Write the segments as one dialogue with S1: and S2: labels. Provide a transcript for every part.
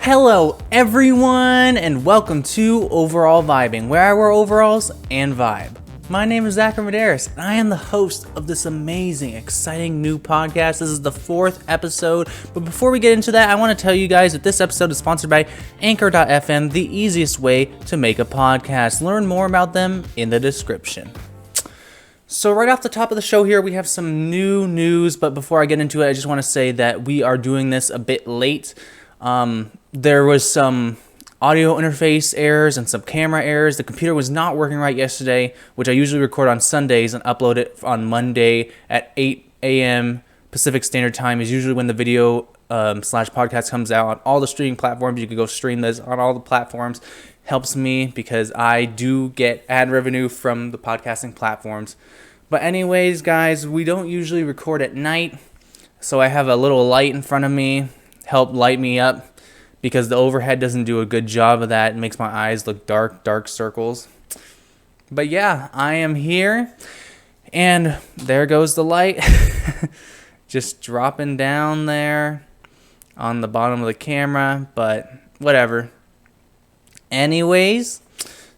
S1: Hello everyone and welcome to Overall Vibing, where I wear overalls and vibe. My name is Zachary Medeiros and I am the host of this amazing, exciting new podcast. This is the 4th episode, but before we get into that, I want to tell you guys that this episode is sponsored by Anchor.fm, the easiest way to make a podcast. Learn more about them in the description. So right off the top of the show here, we have some new news, but before I get into it, I just want to say that we are doing this a bit late. There was some audio interface errors and some camera errors. The computer was not working right yesterday, which I usually record on Sundays and upload it on Monday at 8 a.m. Pacific Standard Time is usually when the video slash podcast comes out on all the streaming platforms. You can go stream this on all the platforms. Helps me because I do get ad revenue from the podcasting platforms. But anyways, guys, we don't usually record at night, so I have a little light in front of me, help light me up, because the overhead doesn't do a good job of that. It makes my eyes look dark circles. But yeah, I am here, and there goes the light, just dropping down there on the bottom of the camera, but whatever. Anyways,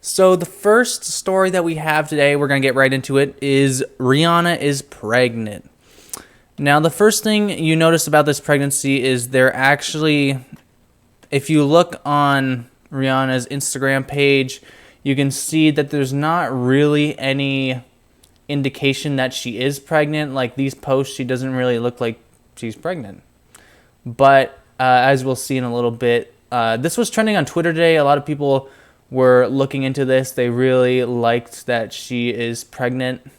S1: so the first story that we have today, we're going to get right into it, is Rihanna is pregnant. Now, the first thing you notice about this pregnancy is they're actually, if you look on Rihanna's Instagram page, you can see that there's not really any indication that she is pregnant. Like these posts, she doesn't really look like she's pregnant. But as we'll see in a little bit, this was trending on Twitter today. A lot of people were looking into this. They really liked that she is pregnant.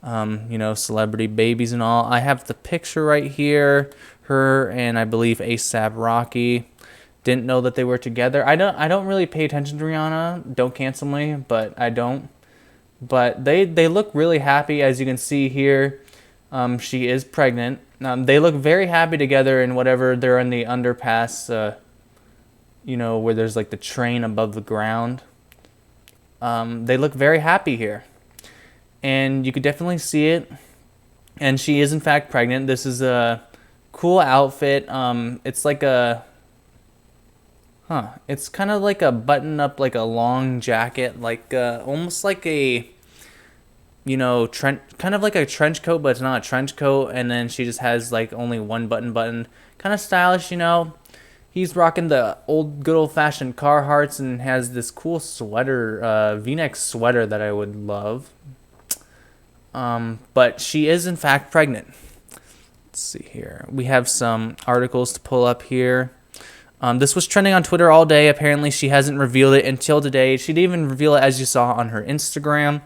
S1: Celebrity babies and all. I have the picture right here. Her and I believe A$AP Rocky. Didn't know that they were together. I don't really pay attention to Rihanna. Don't cancel me, but I don't. But they look really happy, as you can see here. She is pregnant. They look very happy together in whatever they're in the underpass. Where there's like the train above the ground. They look very happy here. And you could definitely see it. And she is in fact pregnant. This is a cool outfit. It's like it's kind of like a button up, like a long jacket, like almost like a, kind of like a trench coat, but it's not a trench coat. And then she just has like only one button, kind of stylish, He's rocking the good old-fashioned Carhartts and has this cool sweater, V-neck sweater that I would love. But she is, in fact, pregnant. Let's see here. We have some articles to pull up here. This was trending on Twitter all day. Apparently, she hasn't revealed it until today. She didn't even reveal it, as you saw on her Instagram.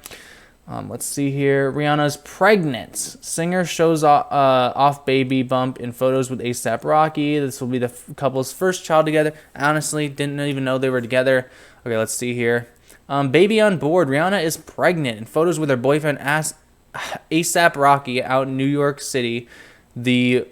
S1: Let's see here. Rihanna's pregnant. Singer shows off baby bump in photos with A$AP Rocky. This will be the couple's first child together. Honestly, didn't even know they were together. Okay, let's see here. Baby on board. Rihanna is pregnant in photos with her boyfriend A$AP Rocky out in New York City. The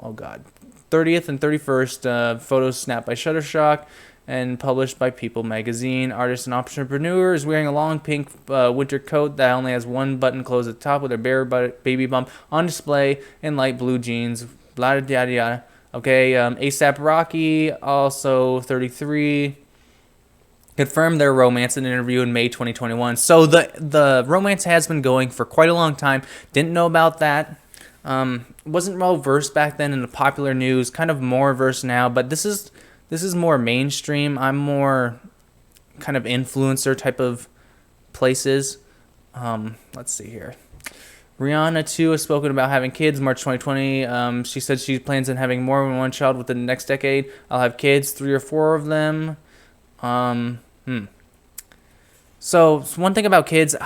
S1: 30th and 31st photos snapped by Shutterstock and published by People magazine. Artist and entrepreneur is wearing a long pink winter coat that only has one button closed at the top with her bare baby bump on display in light blue jeans. Blah, yada, yada. Okay, A$AP Rocky, also 33, confirmed their romance in an interview in May 2021. So the romance has been going for quite a long time. Didn't know about that. Wasn't well versed back then in the popular news. Kind of more versed now, but this is more mainstream. I'm more kind of influencer type of places. Let's see here. Rihanna, too, has spoken about having kids March 2020. She said she plans on having more than one child within the next decade. I'll have kids, 3 or 4 of them. So one thing about kids,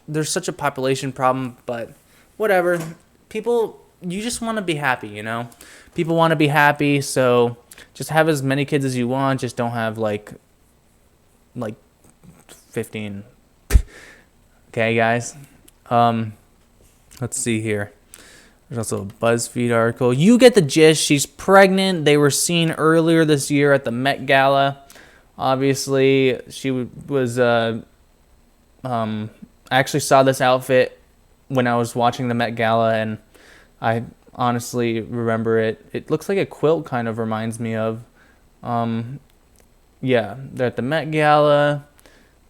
S1: there's such a population problem, but whatever. People, you just want to be happy, People want to be happy, so just have as many kids as you want. Just don't have like 15. Okay, guys. Let's see here. There's also a BuzzFeed article. You get the gist. She's pregnant. They were seen earlier this year at the Met Gala. Obviously, she was. I actually saw this outfit when I was watching the Met Gala, and I honestly remember it. It looks like a quilt, kind of reminds me of. Yeah, they're at the Met Gala,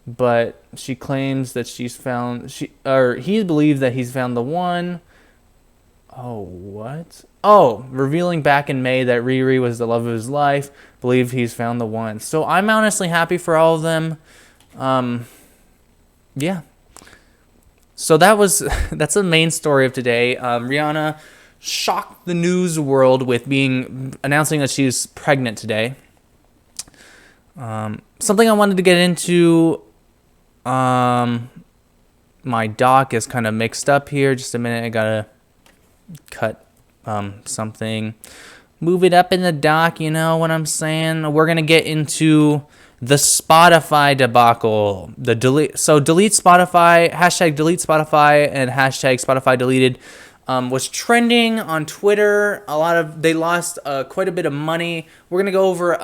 S1: but she claims that he believes that he's found the one. Oh, what? Oh, revealing back in May that Riri was the love of his life. Believe he's found the one. So I'm honestly happy for all of them. Yeah. So that's the main story of today. Rihanna shocked the news world with announcing that she's pregnant today. Something I wanted to get into. My doc is kind of mixed up here. Just a minute, I gotta cut something. Move it up in the doc, you know what I'm saying? We're gonna get into the Spotify debacle. Delete Spotify, hashtag delete Spotify, and hashtag Spotify deleted was trending on Twitter. They lost quite a bit of money. We're gonna go over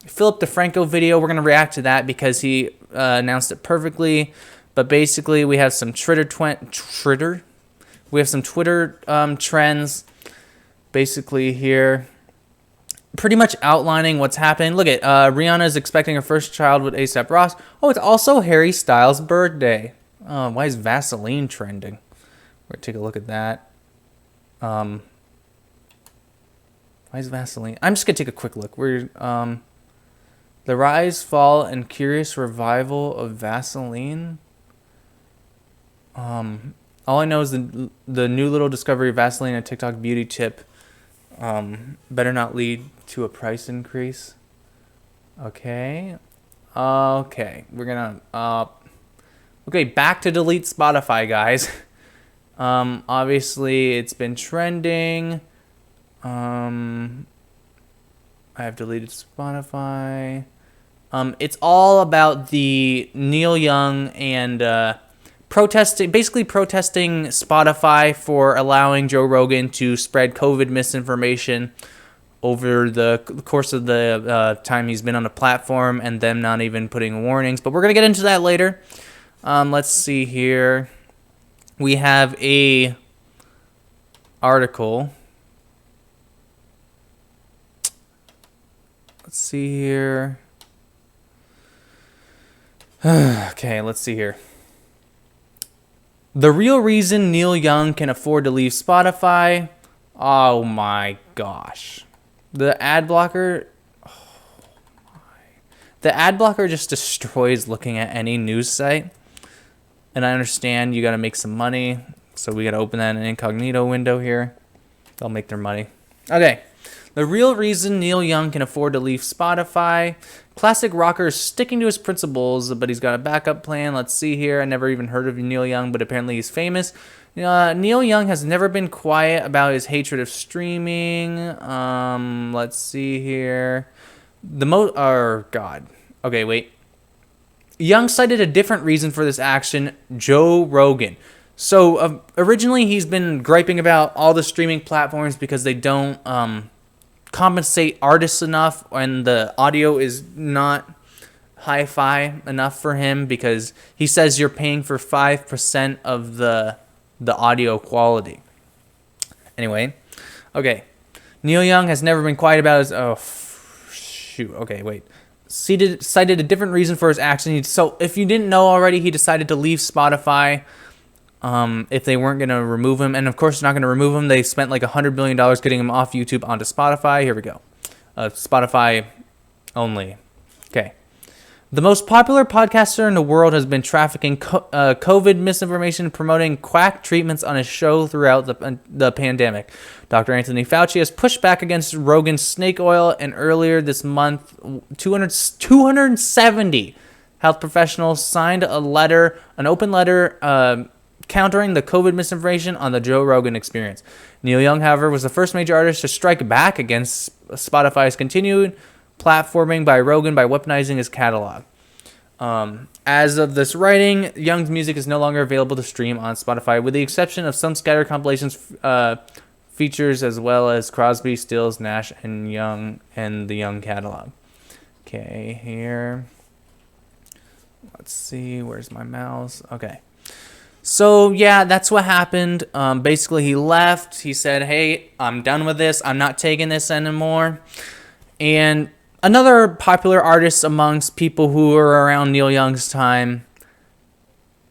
S1: Philip DeFranco video. We're gonna react to that because he announced it perfectly. But basically, we have some Twitter trends. Basically here, pretty much outlining what's happening. Look at Rihanna is expecting her first child with A$AP Ross. Oh, it's also Harry Styles' birthday. Why is Vaseline trending? We're gonna take a look at that. Why is Vaseline? I'm just gonna take a quick look. The rise, fall, and curious revival of Vaseline. All I know is the new little discovery of Vaseline, a TikTok beauty tip. Better not lead to a price increase. Okay. We're gonna okay, back to delete Spotify, guys. Obviously it's been trending. I have deleted Spotify. It's all about the Neil Young and protesting Spotify for allowing Joe Rogan to spread COVID misinformation over the course of the time he's been on the platform, and them not even putting warnings. But we're going to get into that later. Let's see here. We have a article. Let's see here. Okay, let's see here. The real reason Neil Young can afford to leave Spotify. Oh my gosh. The ad blocker. The ad blocker just destroys looking at any news site. And I understand you got to make some money. So we got to open that in an incognito window here. They'll make their money. Okay. The real reason Neil Young can afford to leave Spotify. Classic rocker is sticking to his principles, but he's got a backup plan. Let's see here. I never even heard of Neil Young, but apparently he's famous. Neil Young has never been quiet about his hatred of streaming. Let's see here. Okay, wait. Young cited a different reason for this action. Joe Rogan. So originally he's been griping about all the streaming platforms because they don't compensate artists enough, and the audio is not hi-fi enough for him, because he says you're paying for 5% of the audio quality. Anyway, okay. Neil Young has never been quiet about his... cited a different reason for his action. So if you didn't know already, he decided to leave Spotify if they weren't going to remove him. And of course, they're not going to remove him. They spent like $100 billion getting him off YouTube onto Spotify. Here we go. Spotify only. Okay. The most popular podcaster in the world has been trafficking COVID misinformation, promoting quack treatments on his show throughout the pandemic. Dr. Anthony Fauci has pushed back against Rogan's snake oil, and earlier this month, 270 health professionals signed an open letter countering the COVID misinformation on the Joe Rogan Experience. Neil Young, however, was the first major artist to strike back against Spotify's continued platforming by Rogan by weaponizing his catalog. As of this writing, Young's music is no longer available to stream on Spotify, with the exception of some scattered compilations features, as well as Crosby, Stills, Nash, and Young, and the Young catalog. Okay, here. Let's see. Where's my mouse? Okay. So yeah, that's what happened. Basically, he left. He said, "Hey, I'm done with this. I'm not taking this anymore." And another popular artist amongst people who were around Neil Young's time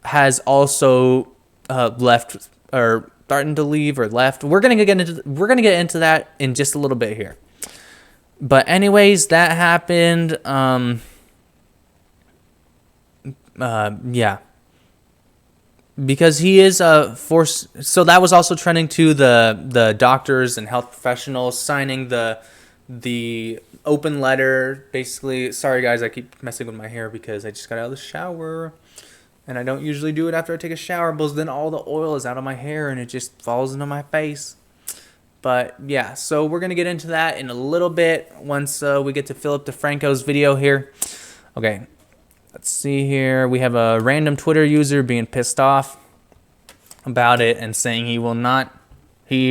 S1: has also left or starting to leave or left. We're gonna get into that in just a little bit here. But anyways, that happened. Yeah. Because he is a force. So that was also trending to the doctors and health professionals signing the open letter. Basically, sorry guys, I keep messing with my hair because I just got out of the shower. And I don't usually do it after I take a shower, because then all the oil is out of my hair and it just falls into my face. But yeah, so we're going to get into that in a little bit once we get to Philip DeFranco's video here. Okay, let's see here. We have a random Twitter user being pissed off about it and saying he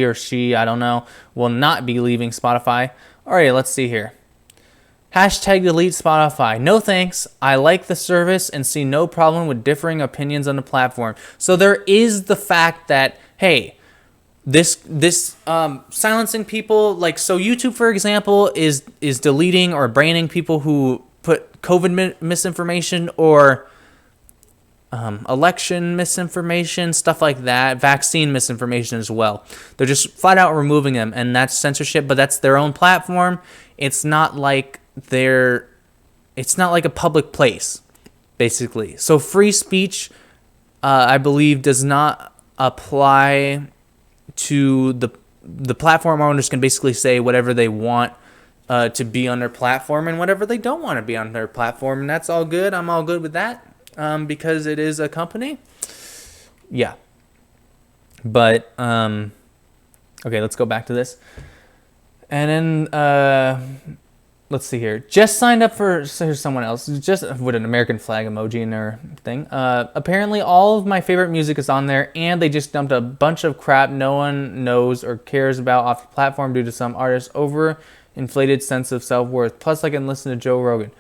S1: or she, I don't know, will not be leaving Spotify. All right, let's see here. Hashtag delete Spotify. No thanks. I like the service and see no problem with differing opinions on the platform. So there is the fact that, hey, this silencing people, like, so YouTube, for example, is deleting or branding people who put COVID misinformation or election misinformation, stuff like that, vaccine misinformation as well. They're just flat out removing them, and that's censorship, but that's their own platform. It's not like a public place, basically. So free speech, I believe, does not apply to the platform owners can basically say whatever they want to be on their platform and whatever they don't want to be on their platform, and that's all good. I'm all good with that because it is a company. Yeah. But okay, let's go back to this. And then let's see here. Just signed up for, so here's someone else, just with an American flag emoji in their thing. Apparently all of my favorite music is on there, and they just dumped a bunch of crap no one knows or cares about off the platform due to some artist's overinflated sense of self-worth. Plus, I can listen to Joe Rogan.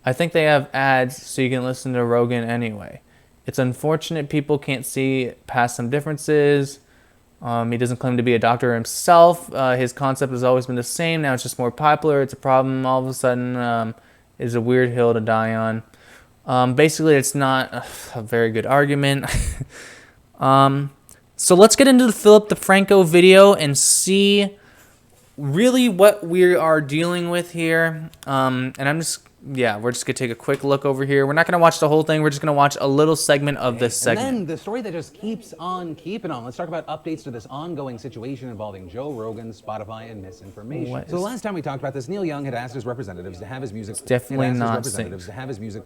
S1: I think they have ads, so you can listen to Rogan anyway. It's unfortunate people can't see past some differences. He doesn't claim to be a doctor himself. His concept has always been the same. Now it's just more popular. It's a problem all of a sudden. Is a weird hill to die on. Basically, it's not a very good argument. So let's get into the Philip DeFranco video and see really what we are dealing with here. And we're just going to take a quick look over here. We're not going to watch the whole thing. We're just going to watch a little segment of this segment.
S2: And then the story that just keeps on keeping on. Let's talk about updates to this ongoing situation involving Joe Rogan, Spotify, and misinformation. So the last time we talked about this, Neil Young had asked his representatives to have his music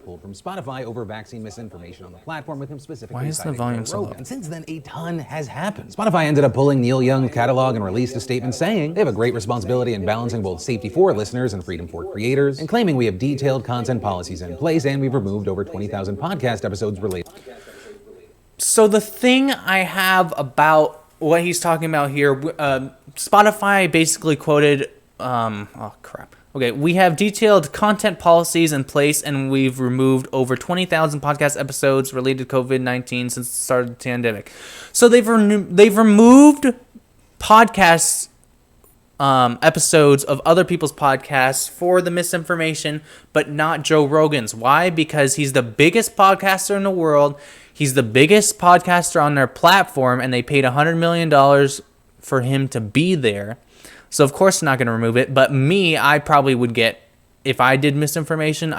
S2: pulled from Spotify over vaccine misinformation on the platform, with him specifically
S1: Why is the volume so low?
S2: And since then, a ton has happened. Spotify ended up pulling Neil Young's catalog and released a statement saying they have a great responsibility in balancing both safety for listeners and freedom for creators, and claiming we have detailed content policies in place, and we've removed over 20,000 podcast episodes related.
S1: So the thing I have about what he's talking about here, Spotify basically quoted, Okay, we have detailed content policies in place, and we've removed over 20,000 podcast episodes related to COVID-19 since the start of the pandemic. So they've removed podcasts episodes of other people's podcasts for the misinformation, but not Joe Rogan's. Why? Because he's the biggest podcaster in the world. He's the biggest podcaster on their platform, and they paid $100 million for him to be there. So of course they're not going to remove it. But me, I probably would get, if I did misinformation,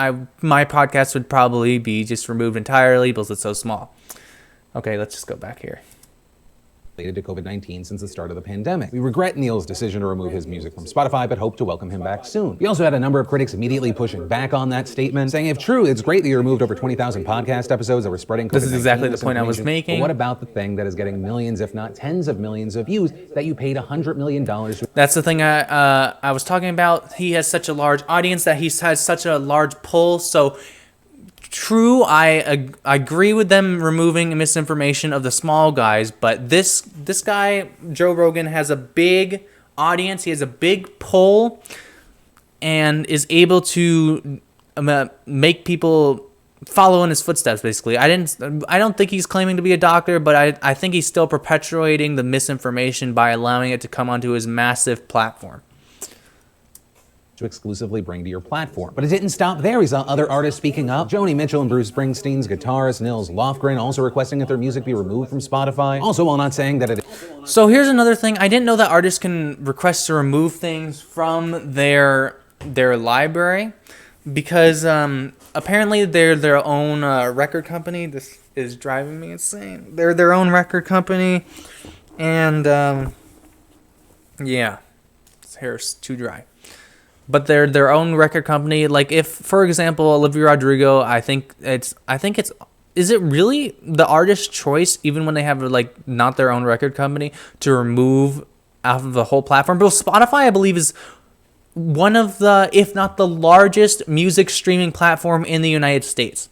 S1: my podcast would probably be just removed entirely because it's so small. Okay, let's just go back here.
S2: Related to COVID-19 since the start of the pandemic. We regret Neil's decision to remove his music from Spotify, but hope to welcome him back soon. We also had a number of critics immediately pushing back on that statement, saying if true, it's great that you removed over 20,000 podcast episodes that were spreading COVID-19.
S1: This is exactly the point I was making.
S2: But what about the thing that is getting millions, if not tens of millions of views that you paid $100 million to?
S1: That's the thing I was talking about. He has such a large audience that he has such a large pull, so true, I agree with them removing misinformation of the small guys, but this guy, Joe Rogan, has a big audience. He has a big pull and is able to make people follow in his footsteps, basically. I don't think he's claiming to be a doctor, but I think he's still perpetuating the misinformation by allowing it to come onto his massive platform.
S2: To exclusively bring to your platform. But it didn't stop there. We saw other artists speaking up. Joni Mitchell and Bruce Springsteen's guitarist Nils Lofgren also requesting that their music be removed from Spotify. Also, while not saying that it...
S1: So here's another thing. I didn't know that artists can request to remove things from their library because apparently they're their own record company. This is driving me insane. They're their own record company, and yeah, this hair's too dry. But they're their own record company. Like if, for example, Olivia Rodrigo, I think it's, is it really the artist's choice, even when they have like not their own record company, to remove out of the whole platform? But Spotify, I believe, is one of the, if not the largest music streaming platform in the United States.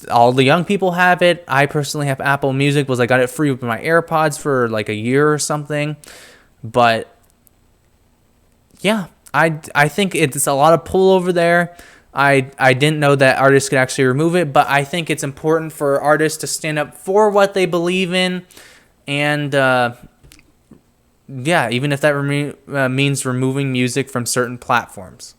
S1: All the young people have it. I personally have Apple Music, I got it free with my AirPods for like a year or something. But yeah. I think it's a lot of pull over there. I didn't know that artists could actually remove it, but I think it's important for artists to stand up for what they believe in, and yeah, even if that means removing music from certain platforms.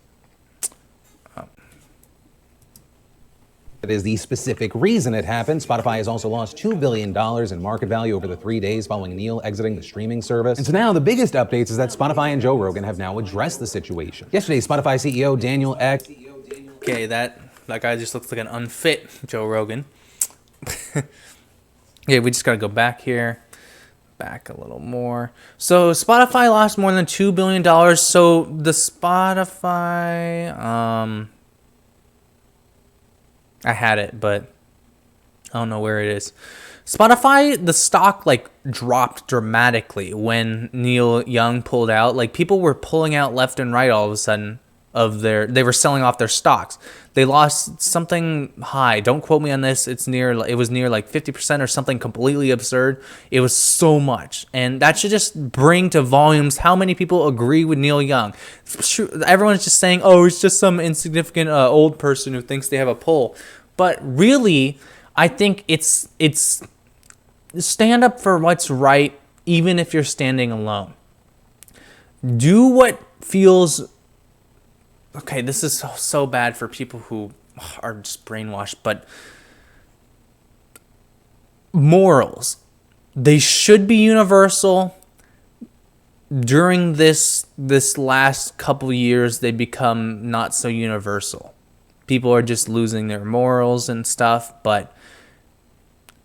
S2: It is the specific reason it happened. Spotify has also lost $2 billion in market value over the 3 days following Neil exiting the streaming service. And so now the biggest updates is that Spotify and Joe Rogan have now addressed the situation. Yesterday, Spotify CEO Daniel Ek...
S1: Okay, that guy just looks like an unfit Joe Rogan. Yeah, we just got to go back here. Back a little more. So Spotify lost more than $2 billion. So the Spotify... I had it, but I don't know where it is. Spotify, the stock like dropped dramatically when Neil Young pulled out. Like people were pulling out left and right all of a sudden they were selling off their stocks. They lost something high. Don't quote me on this. It was near like 50% or something completely absurd. It was so much. And that should just bring to volumes how many people agree with Neil Young. Everyone's just saying, oh, it's just some insignificant old person who thinks they have a pull. But really, I think it's stand up for what's right, even if you're standing alone. Do what feels... Okay, this is so bad for people who are just brainwashed, but morals, they should be universal. During this last couple years, they become not so universal. People are just losing their morals and stuff, but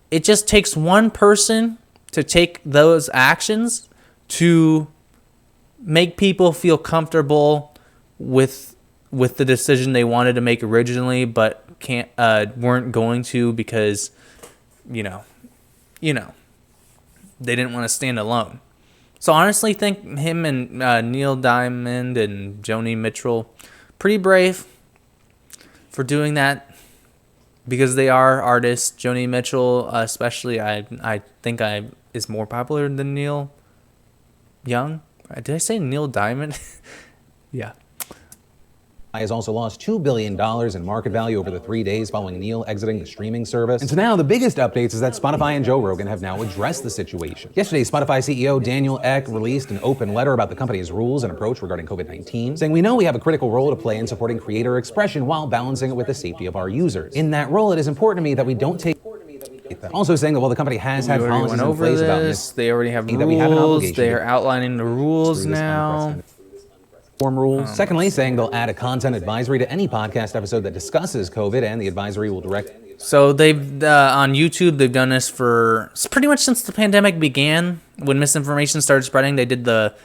S1: it just takes one person to take those actions to make people feel comfortable with the decision they wanted to make originally, but weren't going to because, you know, they didn't want to stand alone. So honestly, think him and Neil Diamond and Joni Mitchell, pretty brave for doing that because they are artists. Joni Mitchell, especially, I think is more popular than Neil Young. Did I say Neil Diamond? Yeah.
S2: Has also lost $2 billion in market value over the 3 days following Neil exiting the streaming service. And so now the biggest updates is that Spotify and Joe Rogan have now addressed the situation. Yesterday, Spotify CEO Daniel Ek released an open letter about the company's rules and approach regarding COVID-19, saying, "We know we have a critical role to play in supporting creator expression while balancing it with the safety of our users. In that role, it is important to me that we don't take..." Also saying that while the company has had policies in place about this,
S1: they already have rules. They are outlining the rules now.
S2: Rules. Secondly, saying they'll add a content advisory to any podcast episode that discusses COVID, and the advisory will direct.
S1: So they've on YouTube, they've done this for pretty much since the pandemic began. When misinformation started spreading, they do the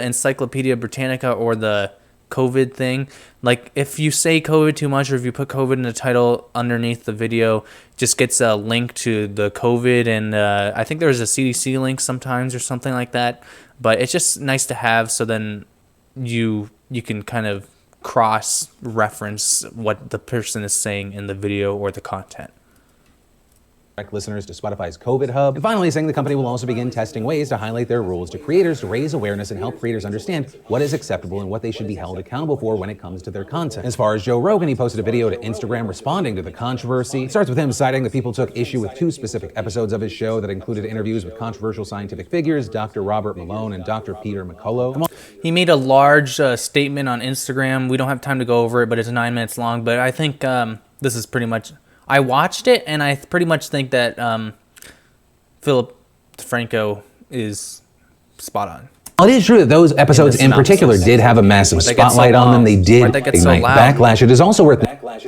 S1: Encyclopedia Britannica or the COVID thing. Like if you say COVID too much, or if you put COVID in the title underneath the video, it just gets a link to the COVID, and I think there's a CDC link sometimes or something like that. But it's just nice to have, so then you can kind of cross-reference what the person is saying in the video or the content.
S2: listeners to Spotify's COVID hub. And finally, saying the company will also begin testing ways to highlight their rules to creators to raise awareness and help creators understand what is acceptable and what they should be held accountable for when it comes to their content. As far as Joe Rogan, he posted a video to Instagram responding to the controversy. It starts with him citing that people took issue with 2 specific episodes of his show that included interviews with controversial scientific figures, Dr. Robert Malone and Dr. Peter McCullough.
S1: He made a large statement on Instagram. We don't have time to go over it, but it's 9 minutes long. But I think this is pretty much... I watched it, and I pretty much think that Philip DeFranco is spot on.
S2: Well, it is true that those episodes in particular did have a massive spotlight on them. They did ignite backlash. It is also worth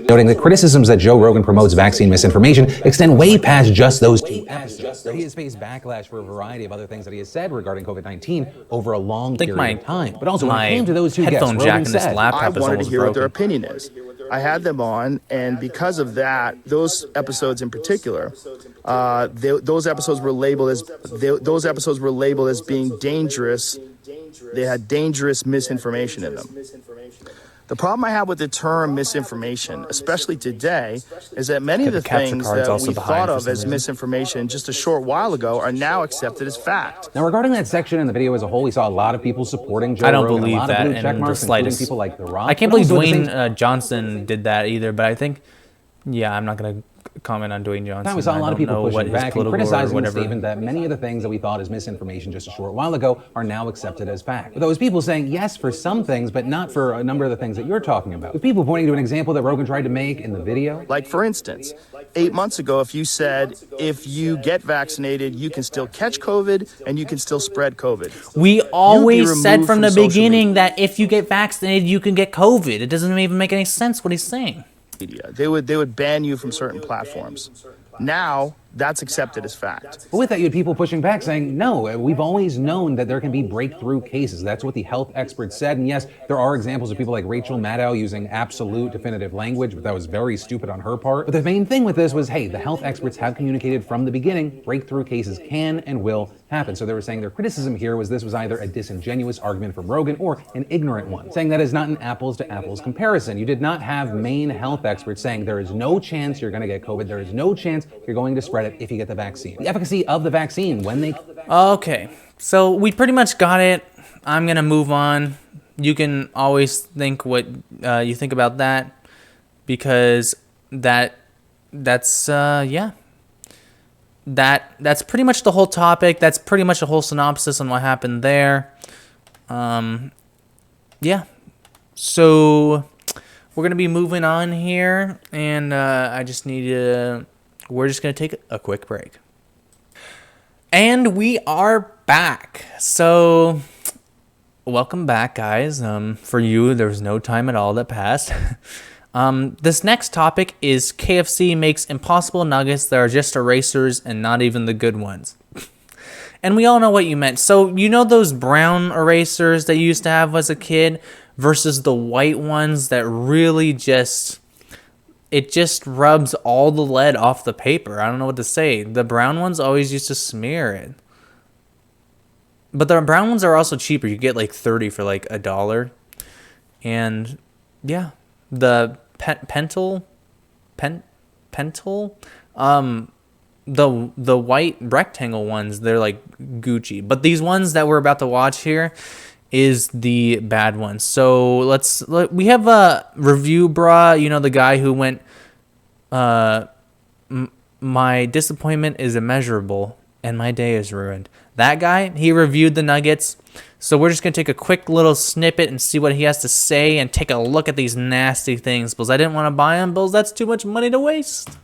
S2: noting that criticisms that Joe Rogan promotes vaccine misinformation extend way past just those 2 episodes. He has faced backlash for a variety of other things that he has said regarding COVID-19 over a long period of time. But also, when it came to those 2 guests, Rogan said,
S3: I wanted to hear what their opinion is. I had them on, and because of that, those episodes in particular, those episodes were labeled as being dangerous. They had dangerous misinformation in them. The problem I have with the term misinformation, especially today, is that many of the things that we thought of as misinformation just a short while ago are now accepted as fact.
S2: Now, regarding that section in the video as a whole, we saw a lot of people supporting Joe Rogan.
S1: I don't believe that
S2: in
S1: the slightest.
S2: People like The Rock.
S1: I can't believe Dwayne Johnson did that either, but I think, yeah, I'm not going to comment on Dwayne Johnson.
S2: Now, we saw a lot of people pushing back and criticizing the statement that many of the things that we thought as misinformation just a short while ago are now accepted as fact. With those people saying yes for some things, but not for a number of the things that you're talking about. With people pointing to an example that Rogan tried to make in the video.
S3: Like, for instance, 8 months ago, if you said, if you get vaccinated, you can still catch COVID and you can still spread COVID.
S1: We always said from the beginning that if you get vaccinated, you can get COVID. It doesn't even make any sense what he's saying.
S3: They would ban you from certain platforms. Now, that's accepted as fact.
S2: But with that, you had people pushing back saying, no, we've always known that there can be breakthrough cases. That's what the health experts said. And yes, there are examples of people like Rachel Maddow using absolute definitive language, but that was very stupid on her part. But the main thing with this was, hey, the health experts have communicated from the beginning, breakthrough cases can and will happen. So they were saying their criticism here was this was either a disingenuous argument from Rogan or an ignorant one, saying that is not an apples to apples comparison. You did not have main health experts saying there is no chance you're going to get COVID. There is no chance you're going to spread it if you get the vaccine. The efficacy of the vaccine when they...
S1: Okay, so we pretty much got it. I'm going to move on. You can always think what you think about that, because that's pretty much the whole topic. That's pretty much a whole synopsis on what happened there. Yeah. So we're going to be moving on here, and we're just going to take a quick break. And we are back. So, welcome back, guys. For you, there was no time at all that passed. This next topic is KFC makes impossible nuggets that are just erasers and not even the good ones. And we all know what you meant. So, you know those brown erasers that you used to have as a kid versus the white ones that really just rubs all the lead off the paper. I don't know what to say. The brown ones always used to smear it. But the brown ones are also cheaper. You get like 30 for like $1. And yeah, the Pentel, the white rectangle ones, they're like Gucci. But these ones that we're about to watch here is the bad one. So we have a review bra, you know, the guy who went, my disappointment is immeasurable and my day is ruined. That guy, he reviewed the nuggets. So we're just going to take a quick little snippet and see what he has to say and take a look at these nasty things, because I didn't want to buy them, because that's too much money to waste.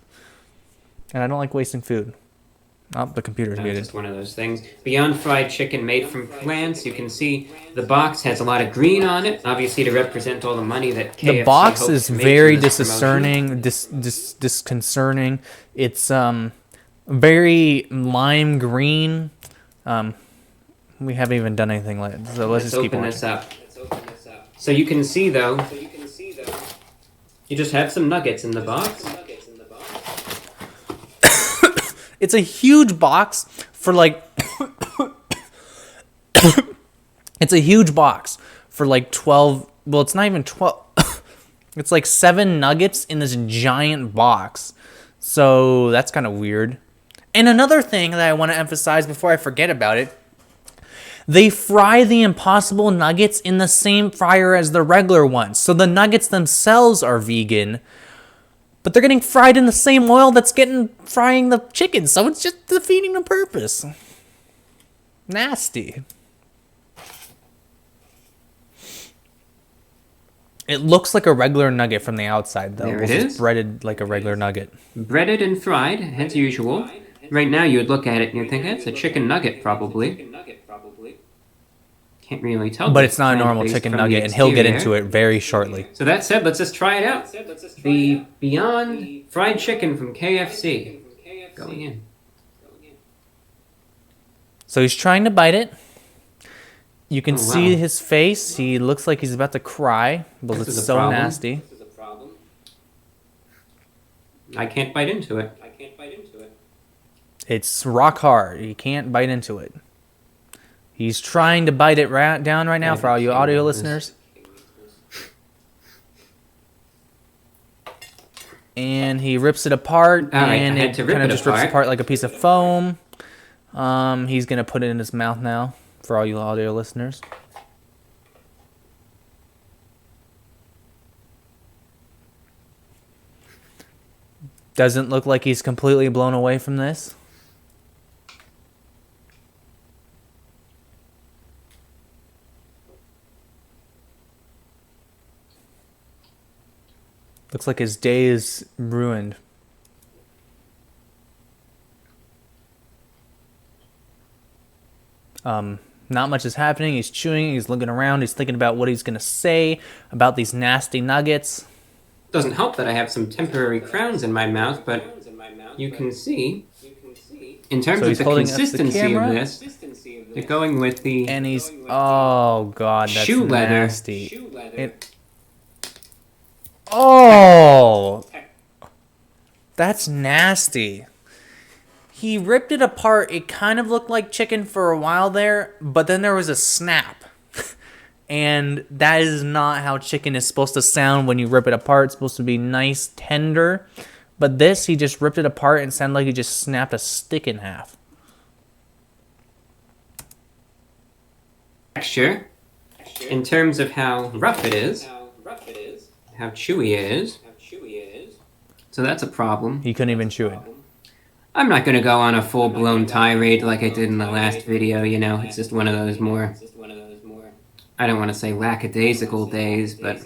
S1: And I don't like wasting food. Oh, the computer's muted.
S4: Just one of those things. Beyond fried chicken made from plants. You can see the box has a lot of green on it, obviously to represent all the money that KFC
S1: the box
S4: hopes
S1: is
S4: to make
S1: very
S4: from this
S1: disconcerting. It's very lime green. We haven't even done anything like it, so let's just keep
S4: open
S1: on.
S4: this up. So you can see though, you just have some nuggets in the box.
S1: It's a huge box for like it's a huge box for like 12, well, it's not even 12. It's like 7 nuggets in this giant box. So that's kind of weird. And another thing that I want to emphasize before I forget about it, they fry the Impossible Nuggets in the same fryer as the regular ones. So the nuggets themselves are vegan, but they're getting fried in the same oil that's frying the chicken. So it's just defeating the purpose. Nasty. It looks like a regular nugget from the outside, though.
S4: There it is.
S1: Breaded like a regular nugget.
S4: Breaded and fried, as usual. Right now, you would look at it and you'd think, it's a chicken nugget, probably. Can't really tell.
S1: But it's not a normal chicken nugget, and he'll get into it very shortly.
S4: So that said, let's just try it out. The Beyond Fried Chicken from KFC. Going in.
S1: So he's trying to bite it. You can see his face. He looks like he's about to cry, because it's so nasty.
S4: I can't bite into it.
S1: It's rock hard. You can't bite into it. He's trying to bite it down right now for all you audio listeners. And he rips it apart, and it kind of just rips apart like a piece of foam. He's going to put it in his mouth now for all you audio listeners. Doesn't look like he's completely blown away from this. Looks like his day is ruined. Not much is happening. He's chewing, he's looking around, he's thinking about what he's going to say about these nasty nuggets.
S4: Doesn't help that I have some temporary crowns in my mouth, but you can see, in terms of the consistency of this, they're going with the
S1: and he's, oh god, that's
S4: shoe leather.
S1: Nasty. Oh, that's nasty. He ripped it apart. It kind of looked like chicken for a while there, but then there was a snap. And that is not how chicken is supposed to sound when you rip it apart. It's supposed to be nice, tender. But this, he just ripped it apart and sounded like he just snapped a stick in half.
S4: Texture, in terms of how rough it is, how chewy it is. So that's a problem.
S1: He couldn't even chew it.
S4: I'm not going to go on a full-blown tirade like I did in the last video, you know. It's just one of those more, I don't want to say lackadaisical days, but,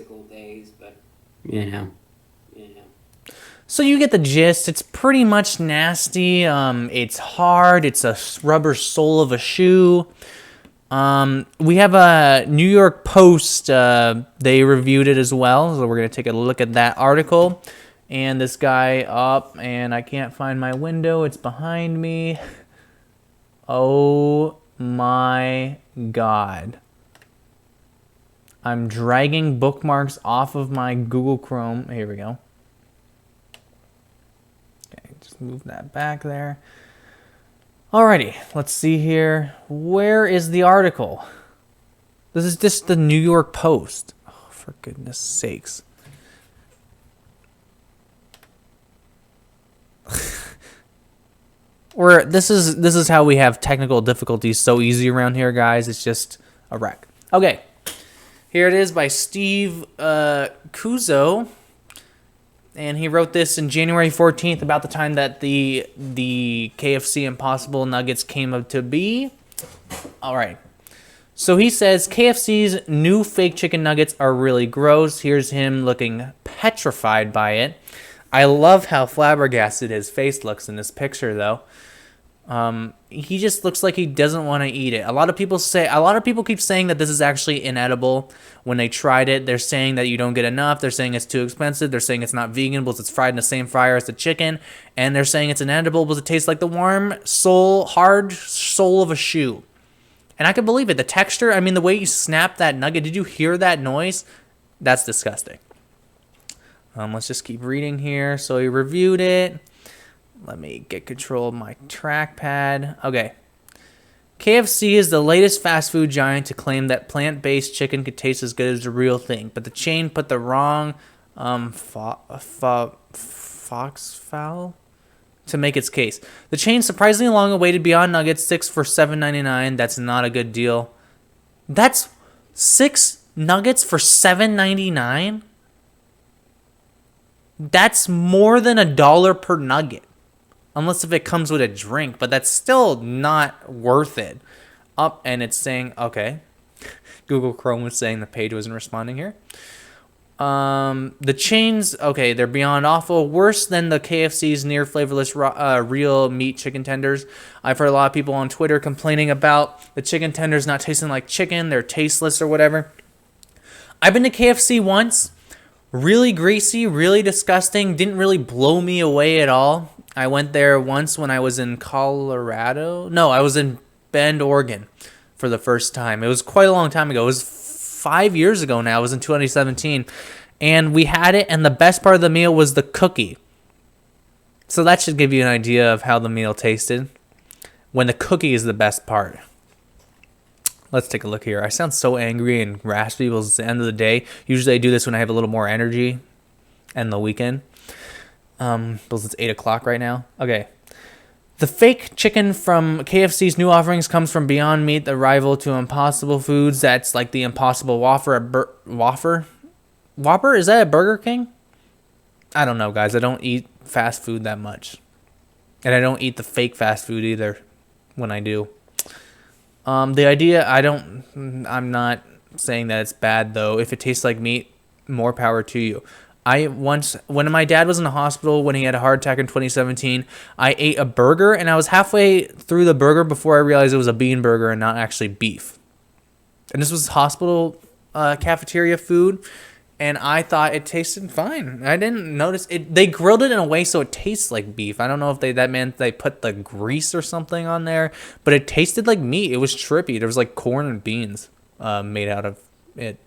S4: you know.
S1: So you get the gist. It's pretty much nasty. It's hard. It's a rubber sole of a shoe. We have a New York Post. They reviewed it as well, so we're going to take a look at that article. And this guy up, and I can't find my window. It's behind me. Oh my god. I'm dragging bookmarks off of my Google Chrome. Here we go. Okay, just move that back there. Alrighty, let's see here. Where is the article? This is just the New York Post. Oh, for goodness sakes. This is how we have technical difficulties so easy around here, guys. It's just a wreck. Okay, here it is by Steve Kuzo, and he wrote this in January 14th, about the time that the KFC Impossible Nuggets came up to be. All right. So he says, KFC's new fake chicken nuggets are really gross. Here's him looking petrified by it. I love how flabbergasted his face looks in this picture, though. He just looks like he doesn't want to eat it. A lot of people keep saying that this is actually inedible. When they tried it, they're saying that you don't get enough. They're saying it's too expensive. They're saying it's not vegan because it's fried in the same fryer as the chicken. And they're saying it's inedible because it tastes like the hard sole of a shoe. And I can believe it. The texture, I mean, the way you snap that nugget, did you hear that noise? That's disgusting. Let's just keep reading here. So he reviewed it. Let me get control of my trackpad. Okay. KFC is the latest fast food giant to claim that plant-based chicken could taste as good as the real thing, but the chain put the wrong foxfowl to make its case. The chain surprisingly long-awaited Beyond Nuggets 6 for $7.99. That's not a good deal. That's 6 nuggets for $7.99? That's more than $1 per nugget. Unless if it comes with a drink, but that's still not worth it. Up, and it's saying, okay. Google Chrome was saying the page wasn't responding here. The chains, okay, they're beyond awful. Worse than the KFC's near flavorless real meat chicken tenders. I've heard a lot of people on Twitter complaining about the chicken tenders not tasting like chicken. They're tasteless or whatever. I've been to KFC once. Really greasy, really disgusting. Didn't really blow me away at all. I went there once when I was in Colorado. No, I was in Bend, Oregon for the first time. It was quite a long time ago. It was 5 years ago now. It was in 2017. And we had it, and the best part of the meal was the cookie. So that should give you an idea of how the meal tasted. When the cookie is the best part. Let's take a look here. I sound so angry and raspy because it's the end of the day. Usually I do this when I have a little more energy and the weekend. Because it's 8 o'clock right now. Okay. The fake chicken from KFC's new offerings comes from Beyond Meat, the rival to Impossible Foods. That's like the Impossible Whopper. Whopper? Is that at Burger King? I don't know, guys. I don't eat fast food that much. And I don't eat the fake fast food either when I do. The idea, I'm not saying that it's bad, though. If it tastes like meat, more power to you. When my dad was in the hospital when he had a heart attack in 2017, I ate a burger, and I was halfway through the burger before I realized it was a bean burger and not actually beef. And this was hospital cafeteria food, and I thought it tasted fine. I didn't notice it. They grilled it in a way so it tastes like beef. I don't know if that meant they put the grease or something on there, but it tasted like meat. It was trippy. There was like corn and beans made out of it.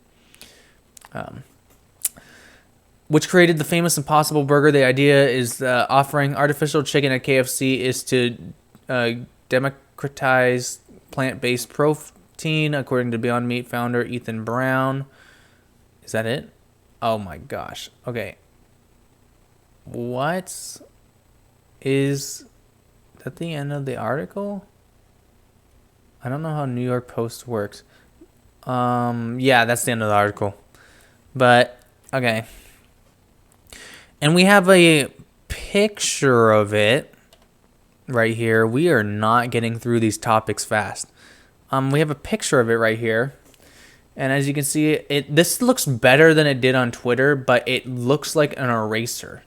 S1: Which created the famous Impossible Burger. The idea is offering artificial chicken at KFC is to democratize plant-based protein, according to Beyond Meat founder Ethan Brown. Is that it? Oh my gosh. Okay. What is that the end of the article? I don't know how New York Post works. Yeah, that's the end of the article. But okay. And we have a picture of it right here. We are not getting through these topics fast. We have a picture of it right here. And as you can see, this looks better than it did on Twitter, but it looks like an eraser.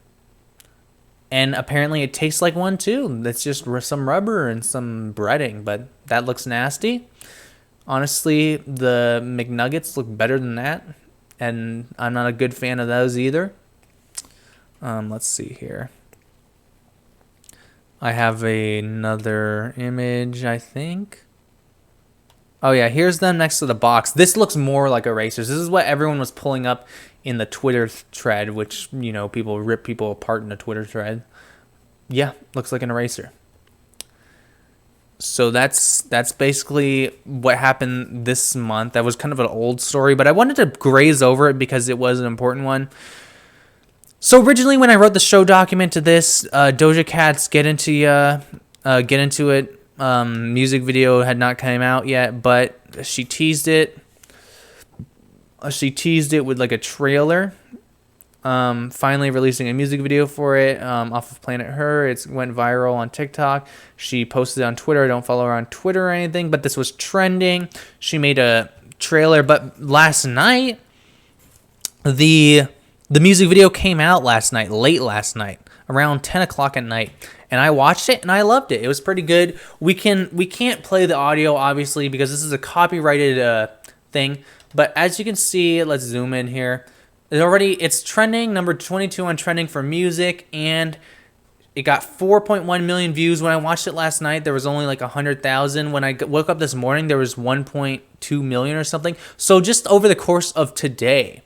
S1: And apparently it tastes like one too. That's just some rubber and some breading, but that looks nasty. Honestly, the McNuggets look better than that. And I'm not a good fan of those either. Let's see here. I have another image, I think. Oh yeah, here's them next to the box. This looks more like erasers. This is what everyone was pulling up in the Twitter thread, which, you know, people rip people apart in the Twitter thread. Yeah, looks like an eraser. So that's basically what happened this month. That was kind of an old story, but I wanted to graze over it because it was an important one. So originally when I wrote the show document to this, Doja Cat's Get Into It music video had not come out yet, but she teased it. She teased it with like a trailer. Finally releasing a music video for it off of Planet Her. It went viral on TikTok. She posted it on Twitter. I don't follow her on Twitter or anything, but this was trending. She made a trailer, but last night, the music video came out late last night, around 10 o'clock at night. And I watched it and I loved it. It was pretty good. We can't play the audio obviously because this is a copyrighted thing. But as you can see, let's zoom in here. It's trending, number 22 on trending for music, and it got 4.1 million views. When I watched it last night, there was only like 100,000. When I woke up this morning, there was 1.2 million or something. So just over the course of today,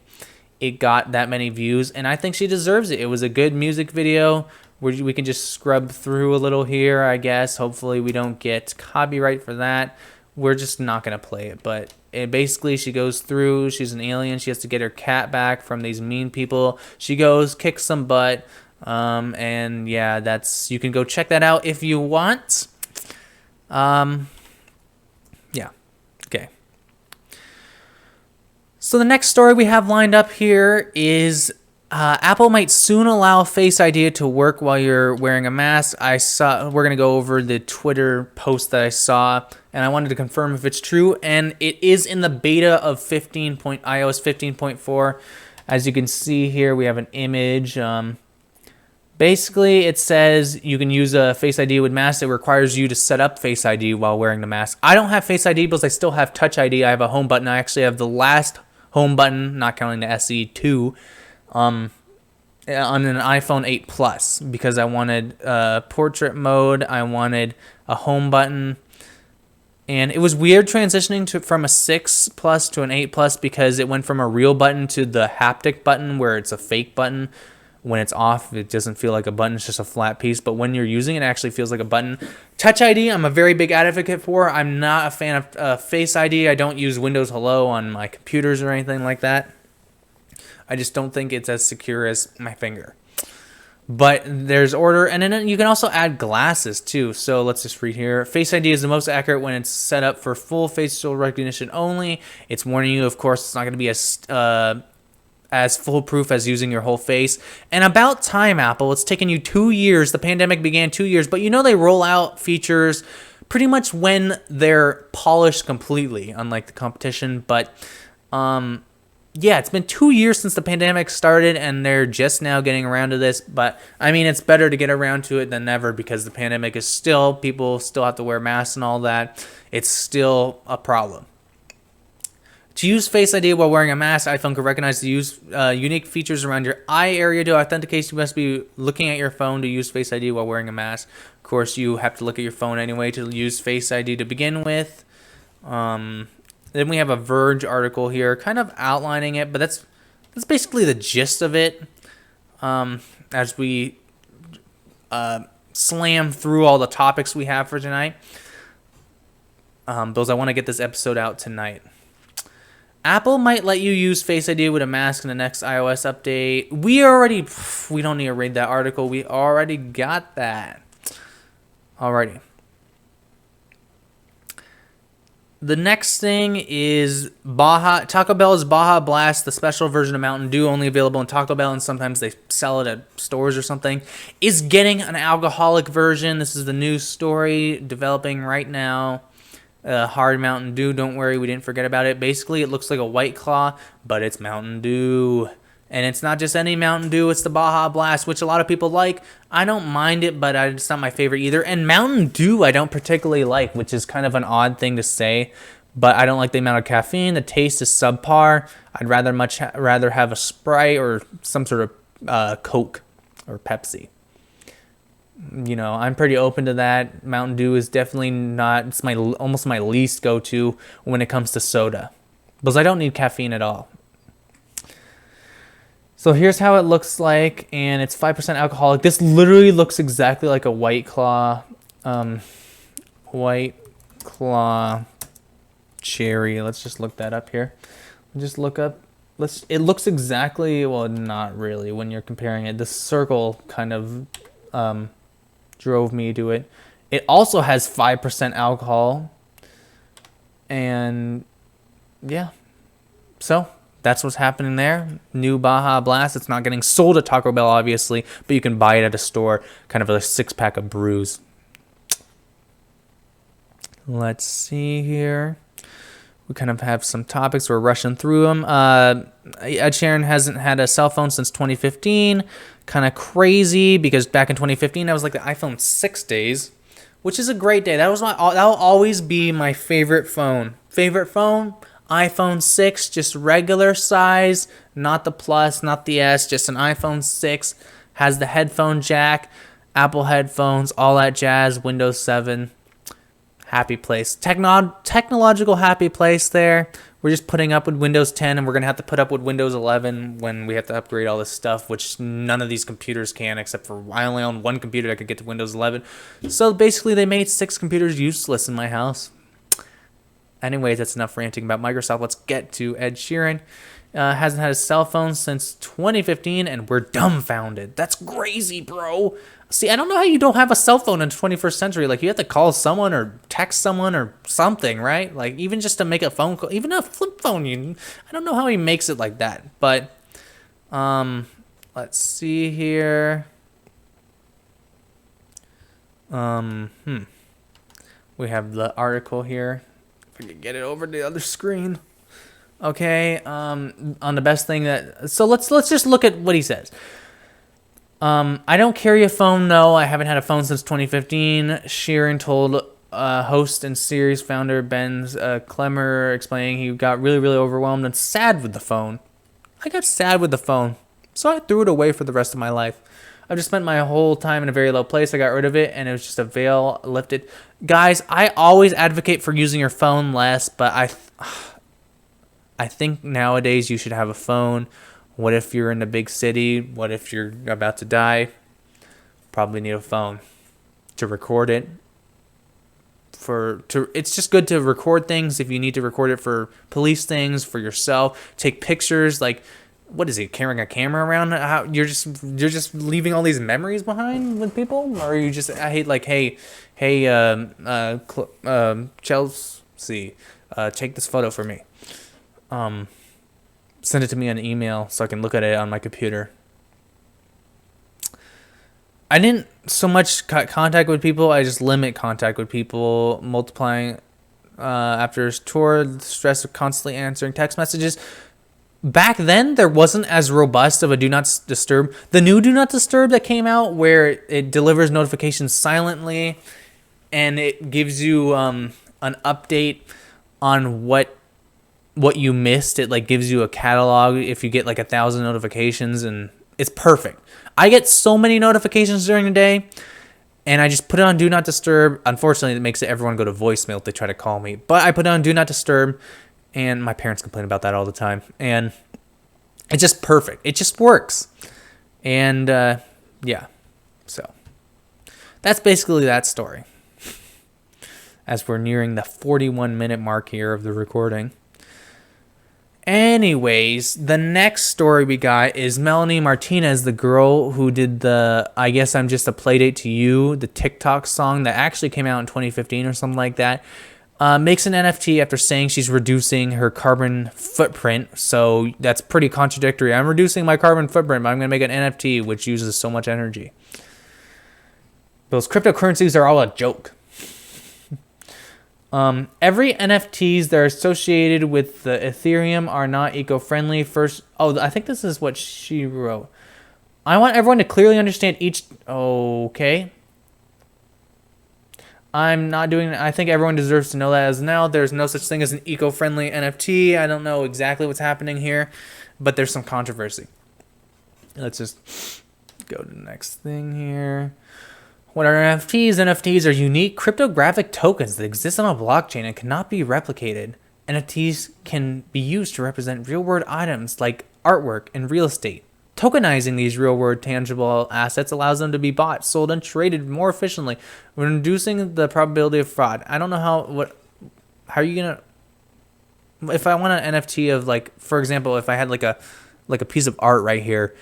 S1: it got that many views, and I think she deserves it. It was a good music video. We can just scrub through a little here, I guess. Hopefully we don't get copyright for that. We're just not going to play it. But basically she goes through. She's an alien. She has to get her cat back from these mean people. She goes, kicks some butt. And yeah, you can go check that out if you want. Yeah. Okay. So the next story we have lined up here is Apple might soon allow Face ID to work while you're wearing a mask. We're going to go over the Twitter post that I saw, and I wanted to confirm if it's true. And it is in the beta of iOS 15.4. As you can see here, we have an image. Basically, it says you can use a Face ID with mask. It requires you to set up Face ID while wearing the mask. I don't have Face ID because I still have Touch ID. I have a home button. I actually have the last home button, not counting the SE2, on an iPhone 8 Plus because I wanted portrait mode. I wanted a home button. And it was weird transitioning from a 6 Plus to an 8 Plus because it went from a real button to the haptic button where it's a fake button. When it's off, it doesn't feel like a button. It's just a flat piece. But when you're using it, it actually feels like a button. Touch ID, I'm a very big advocate for. I'm not a fan of Face ID. I don't use Windows Hello on my computers or anything like that. I just don't think it's as secure as my finger. But there's order. And then you can also add glasses, too. So let's just read here. Face ID is the most accurate when it's set up for full facial recognition only. It's warning you, of course, it's not going to be as foolproof as using your whole face. And about time, Apple. It's taken you 2 years. The pandemic began 2 years, but they roll out features pretty much when they're polished completely, unlike the competition. But yeah, it's been 2 years since the pandemic started, and they're just now getting around to this. But I mean, it's better to get around to it than never because the pandemic is people still have to wear masks and all that. It's still a problem. To use Face ID while wearing a mask, iPhone can recognize the unique features around your eye area. To authenticate, you must be looking at your phone to use Face ID while wearing a mask. Of course, you have to look at your phone anyway to use Face ID to begin with. Then we have a Verge article here kind of outlining it, but that's basically the gist of it. As we slam through all the topics we have for tonight. Because I want to get this episode out tonight. Apple might let you use Face ID with a mask in the next iOS update. We don't need to read that article. We already got that. Alrighty. The next thing is Taco Bell's Baja Blast, the special version of Mountain Dew, only available in Taco Bell, and sometimes they sell it at stores or something, is getting an alcoholic version. This is the news story developing right now. Hard Mountain Dew, don't worry, we didn't forget about it. Basically, it looks like a White Claw, but it's Mountain Dew. And it's not just any Mountain Dew, it's the Baja Blast, which a lot of people like. I don't mind it, but it's not my favorite either. And Mountain Dew I don't particularly like, which is kind of an odd thing to say. But I don't like the amount of caffeine. The taste is subpar. I'd rather have a Sprite or some sort of Coke or Pepsi. I'm pretty open to that. Mountain Dew is definitely not. It's almost my least go-to when it comes to soda, because I don't need caffeine at all. So here's how it looks like, and it's 5% alcoholic. This literally looks exactly like a White Claw, cherry. Let's just look that up here. Just look up. It looks exactly. Well, not really when you're comparing it. The circle kind of drove me to it. It also has 5% alcohol. And yeah. So that's what's happening there. New Baja Blast. It's not getting sold at Taco Bell, obviously, but you can buy it at a store. Kind of a 6-pack of brews. Let's see here. We kind of have some topics. We're rushing through them. Ed Sheeran hasn't had a cell phone since 2015. Kind of crazy because back in 2015, that was like the iPhone 6 days, which is a great day. That'll always be my favorite phone. Favorite phone, iPhone 6, just regular size, not the Plus, not the S, just an iPhone 6. Has the headphone jack, Apple headphones, all that jazz, Windows 7. Happy place. Technological happy place there. We're just putting up with Windows 10, and we're going to have to put up with Windows 11 when we have to upgrade all this stuff, which none of these computers can, except for I only own one computer that could get to Windows 11. So basically, they made 6 computers useless in my house. Anyways, that's enough ranting about Microsoft. Let's get to Ed Sheeran. Hasn't had a cell phone since 2015, and we're dumbfounded. That's crazy, bro. See, I don't know how you don't have a cell phone in the 21st century. Like, you have to call someone or text someone or something, right? Like, even just to make a phone call, even a flip phone, I don't know how he makes it like that. But, let's see here. We have the article here. If I could get it over to the other screen. Okay, on the best thing that... So let's just look at what he says. I don't carry a phone, no. I haven't had a phone since 2015. Sheeran told host and series founder Ben Clemmer, explaining he got really, really overwhelmed and sad with the phone. I got sad with the phone, so I threw it away for the rest of my life. I've just spent my whole time in a very low place. I got rid of it, and it was just a veil lifted. Guys, I always advocate for using your phone less, but I think nowadays you should have a phone. What if you're in a big city? What if you're about to die? Probably need a phone to record it. It's just good to record things if you need to record it for police things, for yourself. Take pictures. Like, what is he carrying a camera around? How you're just leaving all these memories behind with people, or you just Chelsea, take this photo for me. Send it to me on email so I can look at it on my computer. I didn't so much cut contact with people. I just limit contact with people, multiplying after his tour, the stress of constantly answering text messages. Back then, there wasn't as robust of a Do Not Disturb. The new Do Not Disturb that came out, where it delivers notifications silently, and it gives you an update on what you missed. It like gives you a catalog if you get like 1,000 notifications, and it's perfect. I get so many notifications during the day, and I just put it on Do Not Disturb. Unfortunately, it makes everyone go to voicemail if they try to call me, but I put it on Do Not Disturb, and my parents complain about that all the time, and it's just perfect. It just works. And yeah, so that's basically that story, as we're nearing the 41-minute mark here of the recording. Anyways, the next story we got is Melanie Martinez, the girl who did the I Guess I'm Just a Playdate to You, the TikTok song that actually came out in 2015 or something like that, makes an NFT after saying she's reducing her carbon footprint. So that's pretty contradictory. I'm reducing my carbon footprint, but I'm going to make an NFT which uses so much energy. Those cryptocurrencies are all a joke. Every NFTs that are associated with the Ethereum are not eco-friendly. I think this is what she wrote. I want everyone to clearly understand each... Okay. I'm not doing... I think everyone deserves to know that as now. There's no such thing as an eco-friendly NFT. I don't know exactly what's happening here, but there's some controversy. Let's just go to the next thing here. What are NFTs? NFTs are unique cryptographic tokens that exist on a blockchain and cannot be replicated. NFTs can be used to represent real-world items like artwork and real estate. Tokenizing these real-world tangible assets allows them to be bought, sold, and traded more efficiently, reducing the probability of fraud. I don't know how are you gonna... If I want an NFT of, like, for example, if I had like a piece of art right here,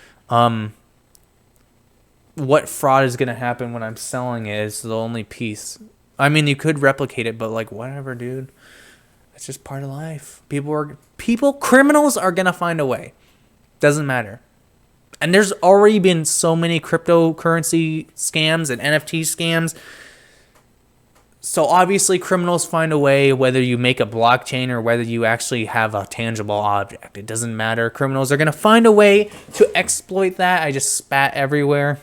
S1: what fraud is going to happen when I'm selling it is the only piece. I mean, you could replicate it, but like, whatever, dude. It's just part of life. Criminals are going to find a way. Doesn't matter. And there's already been so many cryptocurrency scams and NFT scams. So obviously criminals find a way, whether you make a blockchain or whether you actually have a tangible object. It doesn't matter. Criminals are going to find a way to exploit that. I just spat everywhere.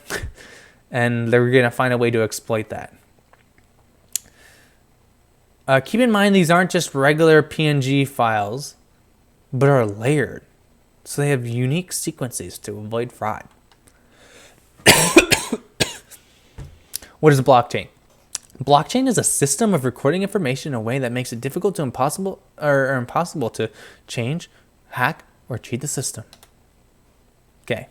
S1: And they're going to find a way to exploit that. Keep in mind, these aren't just regular PNG files, but are layered. So they have unique sequences to avoid fraud. What is a blockchain? Blockchain is a system of recording information in a way that makes it difficult to impossible to change, hack, or cheat the system. Okay.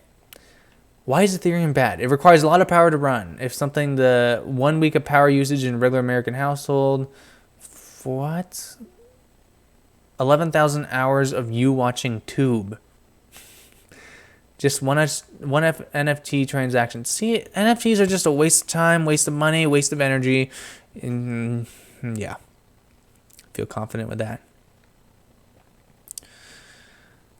S1: Why is Ethereum bad? It requires a lot of power to run. If something, the 1 week of power usage in a regular American household, what? 11,000 hours of you watching Tube. Just one NFT transaction. See, NFTs are just a waste of time, waste of money, waste of energy. And yeah, feel confident with that.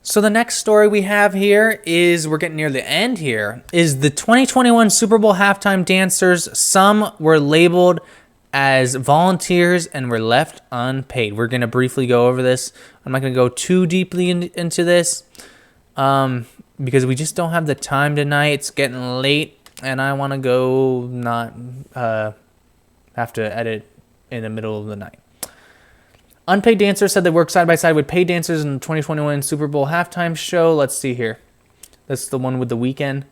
S1: So the next story we have here is, we're getting near the end here, is the 2021 Super Bowl halftime dancers. Some were labeled as volunteers and were left unpaid. We're going to briefly go over this. I'm not going to go too deeply into this because we just don't have the time tonight. It's getting late and I want to go not have to edit in the middle of the night. Unpaid dancers said they worked side by side with paid dancers in the 2021 Super Bowl halftime show. Let's see here. That's the one with The Weeknd.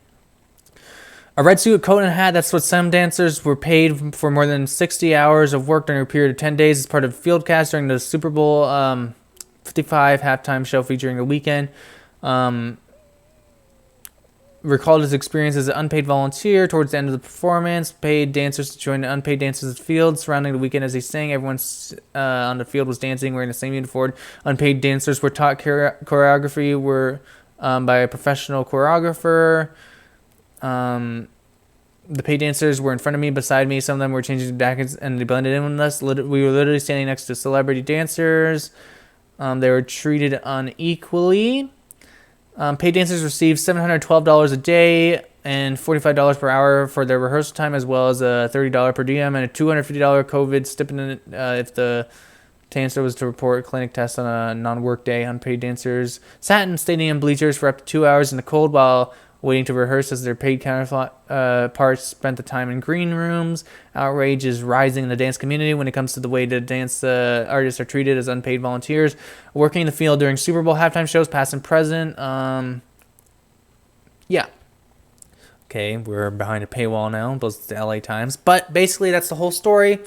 S1: A red suit, coat, and hat. That's what some dancers were paid for more than 60 hours of work during a period of 10 days as part of Fieldcast during the Super Bowl 55 halftime show featuring The Weeknd. Recalled his experience as an unpaid volunteer towards the end of the performance. Paid dancers to join the unpaid dancers at the field surrounding The Weeknd as he sang. Everyone on the field was dancing, wearing the same uniform. Unpaid dancers were taught choreography by a professional choreographer. The paid dancers were in front of me, beside me. Some of them were changing jackets and they blended in with us. We were literally standing next to celebrity dancers. They were treated unequally. Paid dancers received $712 a day and $45 per hour for their rehearsal time, as well as a $30 per diem and a $250 COVID stipend if the dancer was to report clinic tests on a non-work day. Unpaid dancers sat in stadium bleachers for up to 2 hours in the cold while waiting to rehearse, as their paid counterparts spent the time in green rooms. Outrage is rising in the dance community when it comes to the way the dance artists are treated as unpaid volunteers working in the field during Super Bowl halftime shows, past and present. Yeah. Okay, we're behind a paywall now, both the LA Times. But basically, that's the whole story.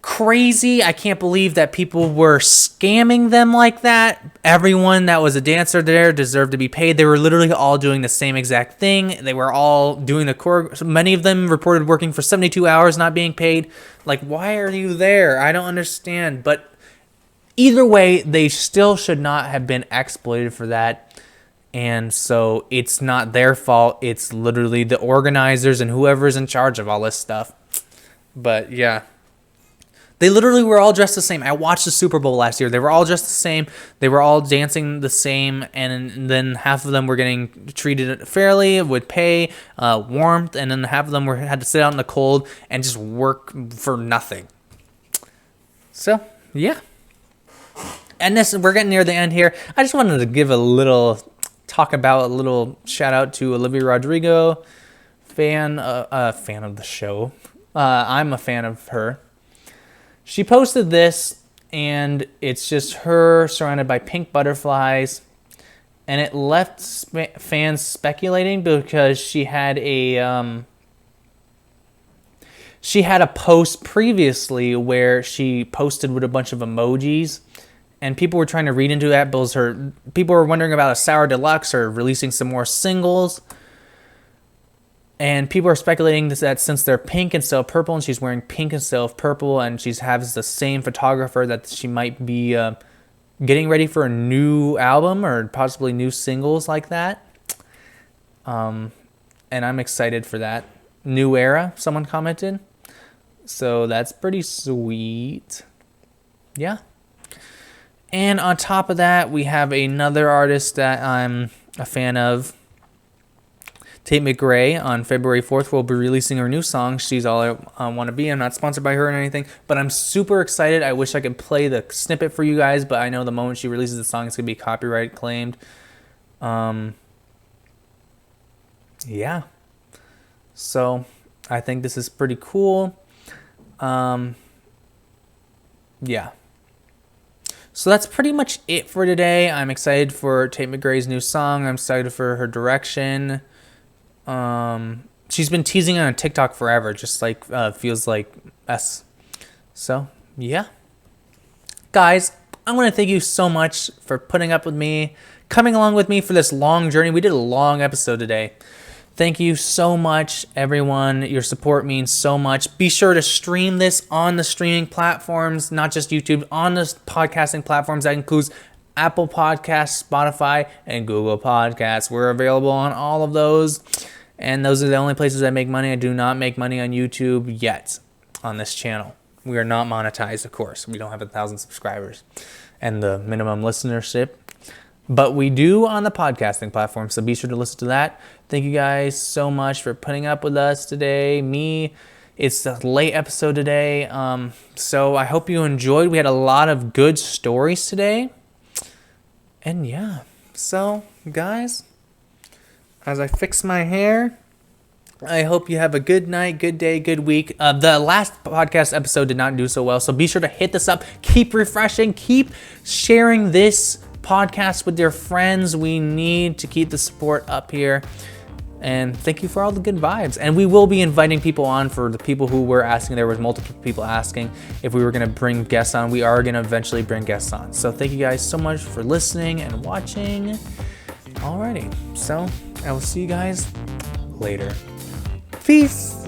S1: Crazy. I can't believe that people were scamming them like that. Everyone that was a dancer there deserved to be paid. They were literally all doing the same exact thing. They were all doing the core. Many of them reported working for 72 hours, not being paid. Like, why are you there? I don't understand. But either way, they still should not have been exploited for that. And so it's not their fault. It's literally the organizers and whoever's in charge of all this stuff. But yeah. They literally were all dressed the same. I watched the Super Bowl last year. They were all dressed the same. They were all dancing the same. And then half of them were getting treated fairly with pay, warmth. And then half of them had to sit out in the cold and just work for nothing. So, yeah. And we're getting near the end here. I just wanted to give a little shout out to Olivia Rodrigo, fan of the show. I'm a fan of her. She posted this, and it's just her surrounded by pink butterflies, and it left fans speculating because she had a post previously where she posted with a bunch of emojis, and people were trying to read into that because people were wondering about a Sour Deluxe or releasing some more singles. And people are speculating that since they're pink instead of purple, and she's wearing pink instead of purple, and she has the same photographer, that she might be getting ready for a new album or possibly new singles like that. And I'm excited for that. New era, someone commented. So that's pretty sweet. Yeah. And on top of that, we have another artist that I'm a fan of. Tate McRae on February 4th will be releasing her new song, She's All I Want to Be. I'm not sponsored by her or anything, but I'm super excited. I wish I could play the snippet for you guys, but I know the moment she releases the song, it's going to be copyright claimed. Yeah. So I think this is pretty cool. Yeah. So that's pretty much it for today. I'm excited for Tate McRae's new song. I'm excited for her direction. She's been teasing on TikTok forever, just like feels like us. So yeah, guys, I want to thank you so much for putting up with me, coming along with me for this long journey. We did a long episode today. Thank you so much, everyone. Your support means so much. Be sure to stream this on the streaming platforms, not just YouTube, on the podcasting platforms. That includes Apple Podcasts, Spotify, and Google Podcasts. We're available on all of those. And those are the only places I make money. I do not make money on YouTube yet on this channel. We are not monetized, of course. We don't have 1,000 subscribers and the minimum listenership. But we do on the podcasting platform, so be sure to listen to that. Thank you guys so much for putting up with us today. It's a late episode today, so I hope you enjoyed. We had a lot of good stories today. And yeah, so guys, as I fix my hair, I hope you have a good night, good day, good week. The last podcast episode did not do so well, so be sure to hit this up. Keep refreshing. Keep sharing this podcast with your friends. We need to keep the support up here. And thank you for all the good vibes. And we will be inviting people on. For the people who were asking, there was multiple people asking if we were going to bring guests on. We are going to eventually bring guests on. So thank you guys so much for listening and watching. Alrighty, so I will see you guys later. Peace.